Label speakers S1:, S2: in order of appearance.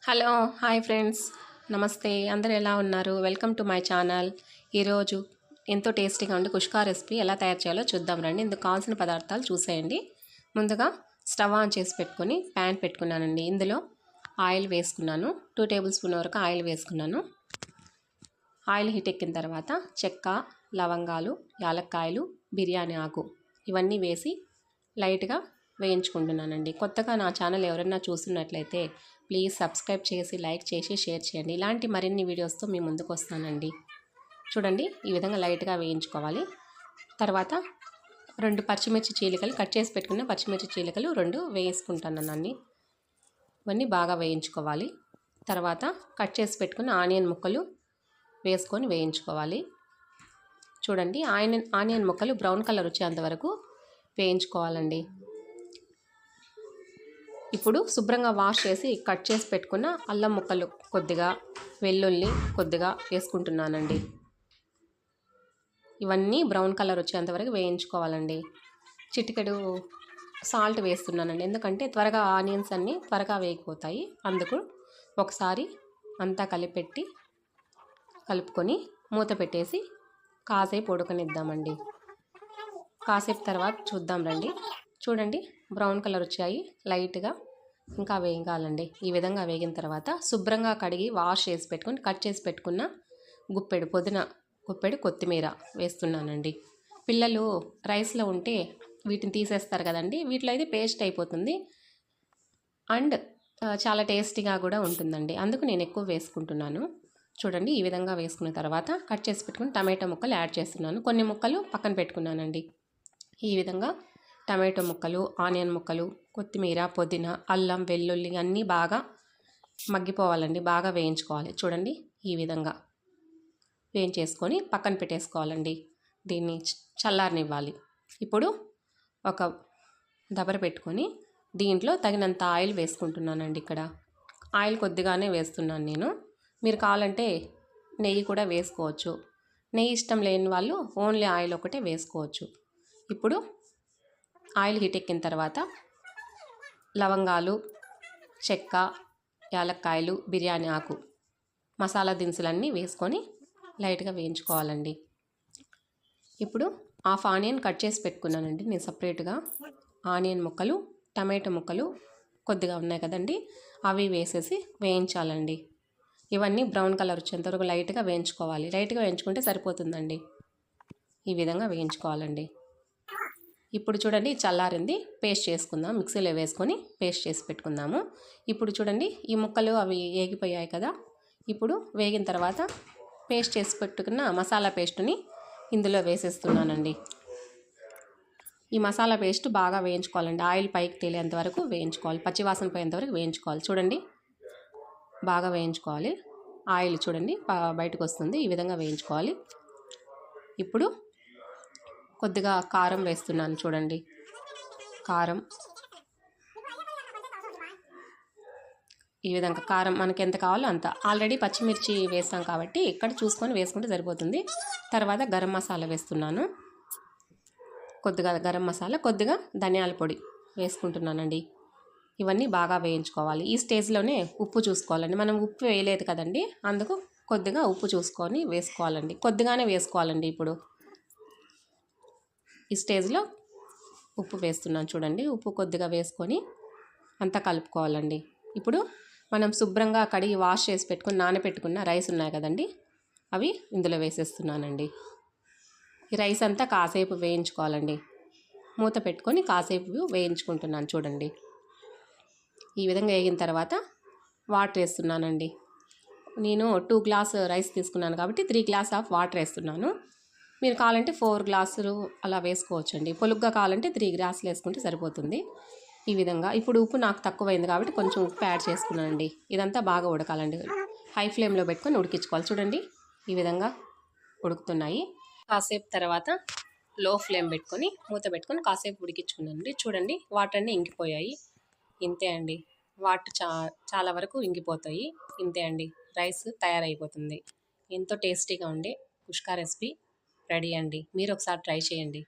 S1: Hello hi friends, నమస్తే. అందరూ ఎలా ఉన్నారు? Welcome to my channel. ఈరోజు ఎంతో టేస్టీగా ఉండి కుష్కా రెసిపీ ఎలా తయారు చేయాలో చూద్దాం రండి. ఇందుకు కావాల్సిన పదార్థాలు చూసేయండి. ముందుగా స్టవ్ ఆన్ చేసి పెట్టుకొని ప్యాన్ పెట్టుకున్నానండి. ఇందులో ఆయిల్ వేసుకున్నాను. 2 టేబుల్ స్పూన్ వరకు ఆయిల్ వేసుకున్నాను. ఆయిల్ హీట్ ఎక్కిన తర్వాత చెక్క, లవంగాలు, యాలక్కాయలు, బిర్యానీ ఆకు ఇవన్నీ వేసి లైట్గా వేయించుకుంటున్నానండి. కొత్తగా నా ఛానల్ ఎవరైనా చూస్తున్నట్లయితే ప్లీజ్ సబ్స్క్రైబ్ చేసి లైక్ చేసి షేర్ చేయండి. ఇలాంటి మరిన్ని వీడియోస్తో మీ ముందుకు వస్తానండి. చూడండి, ఈ విధంగా లైట్గా వేయించుకోవాలి. తర్వాత 2 పచ్చిమిర్చి చీలికలు, కట్ చేసి పెట్టుకున్న పచ్చిమిర్చి చీలికలు 2 వేసుకుంటాను. ఇవన్నీ బాగా వేయించుకోవాలి. తర్వాత కట్ చేసి పెట్టుకున్న ఆనియన్ ముక్కలు వేసుకొని వేయించుకోవాలి. చూడండి, ఆనియన్ ముక్కలు బ్రౌన్ కలర్ వచ్చేంత వరకు వేయించుకోవాలండి. ఇప్పుడు శుభ్రంగా వాష్ చేసి కట్ చేసి పెట్టుకున్న అల్లం ముక్కలు కొద్దిగా, వెల్లుల్లి కొద్దిగా వేసుకుంటున్నానండి. ఇవన్నీ బ్రౌన్ కలర్ వచ్చేంత వరకు వేయించుకోవాలండి. చిటికెడు సాల్ట్ వేస్తున్నానండి, ఎందుకంటే త్వరగా ఆనియన్స్ అన్నీ త్వరగా వేగిపోతాయి. అందుకు ఒకసారి అంతా కలుపుకొని మూత పెట్టేసి కాసేపు ఉడకనిద్దామండి. కాసేపు తర్వాత చూద్దాం రండి. చూడండి, బ్రౌన్ కలర్ వచ్చాయి. లైట్గా ఇంకా వేగాలండి. ఈ విధంగా వేగిన తర్వాత శుభ్రంగా కడిగి వాష్ చేసి పెట్టుకొని కట్ చేసి పెట్టుకున్న గుప్పెడు కొత్తిమీర వేస్తున్నానండి. పిల్లలు రైస్లో ఉంటే వీటిని తీసేస్తారు కదండి. వీటిలో అయితే పేస్ట్ అయిపోతుంది అండ్ చాలా టేస్టీగా కూడా ఉంటుందండి. అందుకు నేను ఎక్కువ వేసుకుంటున్నాను. చూడండి, ఈ విధంగా వేసుకున్న తర్వాత కట్ చేసి పెట్టుకుని టమాటో ముక్కలు యాడ్ చేస్తున్నాను. కొన్ని ముక్కలు పక్కన పెట్టుకున్నానండి. ఈ విధంగా టమాటో ముక్కలు, ఆనియన్ ముక్కలు, కొత్తిమీర, పుదీనా, అల్లం, వెల్లుల్లి అన్నీ బాగా మగ్గిపోవాలండి. బాగా వేయించుకోవాలి. చూడండి, ఈ విధంగా వేయించేసుకొని పక్కన పెట్టేసుకోవాలండి. దీన్ని చల్లారనివ్వాలి. ఇప్పుడు ఒక దబర పెట్టుకొని దీంట్లో తగినంత ఆయిల్ వేసుకుంటున్నానండి. ఇక్కడ ఆయిల్ కొద్దిగానే వేస్తున్నాను నేను. మీరు కావాలంటే నెయ్యి కూడా వేసుకోవచ్చు. నెయ్యి ఇష్టం లేని వాళ్ళు ఓన్లీ ఆయిల్ ఒకటే వేసుకోవచ్చు. ఇప్పుడు ఆయిల్ హీట్ ఎక్కిన తర్వాత లవంగాలు, చెక్క, యాలక్కాయలు, బిర్యానీ ఆకు, మసాలా దినుసులన్నీ వేసుకొని లైట్గా వేయించుకోవాలండి. ఇప్పుడు హాఫ్ ఆనియన్ కట్ చేసి పెట్టుకున్నానండి నేను సపరేట్గా. ఆనియన్ ముక్కలు, టమాటో ముక్కలు కొద్దిగా ఉన్నాయి కదండి, అవి వేసేసి వేయించాలండి. ఇవన్నీ బ్రౌన్ కలర్ వచ్చేంతవరకు లైట్గా వేయించుకోవాలి. లైట్గా వేయించుకుంటే సరిపోతుందండి. ఈ విధంగా వేయించుకోవాలండి. ఇప్పుడు చూడండి, చల్లారింది. పేస్ట్ చేసుకుందాం. మిక్సీలో వేసుకొని పేస్ట్ చేసి పెట్టుకుందాము. ఇప్పుడు చూడండి, ఈ ముక్కలు అవి వేగిపోయాయి కదా. ఇప్పుడు వేగిన తర్వాత పేస్ట్ చేసి పెట్టుకున్న మసాలా పేస్టుని ఇందులో వేసేస్తున్నానండి. ఈ మసాలా పేస్ట్ బాగా వేయించుకోవాలండి. ఆయిల్ పైకి తేలేంత వరకు వేయించుకోవాలి. పచ్చివాసన పోయేంత వరకు వేయించుకోవాలి. చూడండి, బాగా వేయించుకోవాలి. ఆయిల్ చూడండి బయటకు వస్తుంది. ఈ విధంగా వేయించుకోవాలి. ఇప్పుడు కొద్దిగా కారం వేస్తున్నాను. చూడండి, కారం ఈ విధంగా కారం మనకి ఎంత కావాలో అంత. ఆల్రెడీ పచ్చిమిర్చి వేస్తాం కాబట్టి ఇక్కడ చూసుకొని వేసుకుంటే సరిపోతుంది. తర్వాత గరం మసాలా వేస్తున్నాను. కొద్దిగా గరం మసాలా, కొద్దిగా ధనియాల పొడి వేసుకుంటున్నానండి. ఇవన్నీ బాగా వేయించుకోవాలి. ఈ స్టేజ్లోనే ఉప్పు చూసుకోవాలండి. మనం ఉప్పు వేయలేదు కదండి, అందుకు కొద్దిగా ఉప్పు చూసుకొని వేసుకోవాలండి. కొద్దిగానే వేసుకోవాలండి. ఇప్పుడు ఈ స్టేజ్లో ఉప్పు వేస్తున్నాను. చూడండి, ఉప్పు కొద్దిగా వేసుకొని అంతా కలుపుకోవాలండి. ఇప్పుడు మనం శుభ్రంగా కడిగి వాష్ చేసి పెట్టుకుని నానబెట్టుకున్న రైస్ ఉన్నాయి కదండి, అవి ఇందులో వేసేస్తున్నానండి. ఈ రైస్ అంతా కాసేపు వేయించుకోవాలండి. మూత పెట్టుకొని కాసేపు వేయించుకుంటున్నాను. చూడండి, ఈ విధంగా వేగిన తర్వాత వాటర్ వేస్తున్నానండి. నేను 2 గ్లాస్ రైస్ తీసుకున్నాను కాబట్టి 3 గ్లాస్ ఆఫ్ వాటర్ వేస్తున్నాను. మీరు కావాలంటే 4 గ్లాసులు అలా వేసుకోవచ్చండి. పొలుగ్గా కావాలంటే 3 గ్లాసులు వేసుకుంటే సరిపోతుంది. ఈ విధంగా ఇప్పుడు ఉప్పు నాకు తక్కువైంది కాబట్టి కొంచెం ఉప్పు యాడ్ చేసుకున్నానండి. ఇదంతా బాగా ఉడకాలండి. హై ఫ్లేమ్లో పెట్టుకొని ఉడికించుకోవాలి. చూడండి, ఈ విధంగా ఉడుకుతున్నాయి. కాసేపు తర్వాత లో ఫ్లేమ్ పెట్టుకొని మూత పెట్టుకొని కాసేపు ఉడికించుకున్నానండి. చూడండి, వాటర్ అన్నీ ఇంకిపోయాయి. ఇంతే అండి. వాటర్ చాలా వరకు ఇంకిపోతాయి. ఇంతే అండి, రైస్ తయారైపోతుంది. ఎంతో టేస్టీగా ఉండే కుష్కా రెసిపీ రెడీ అండి. మీరు ఒకసారి ట్రై చేయండి.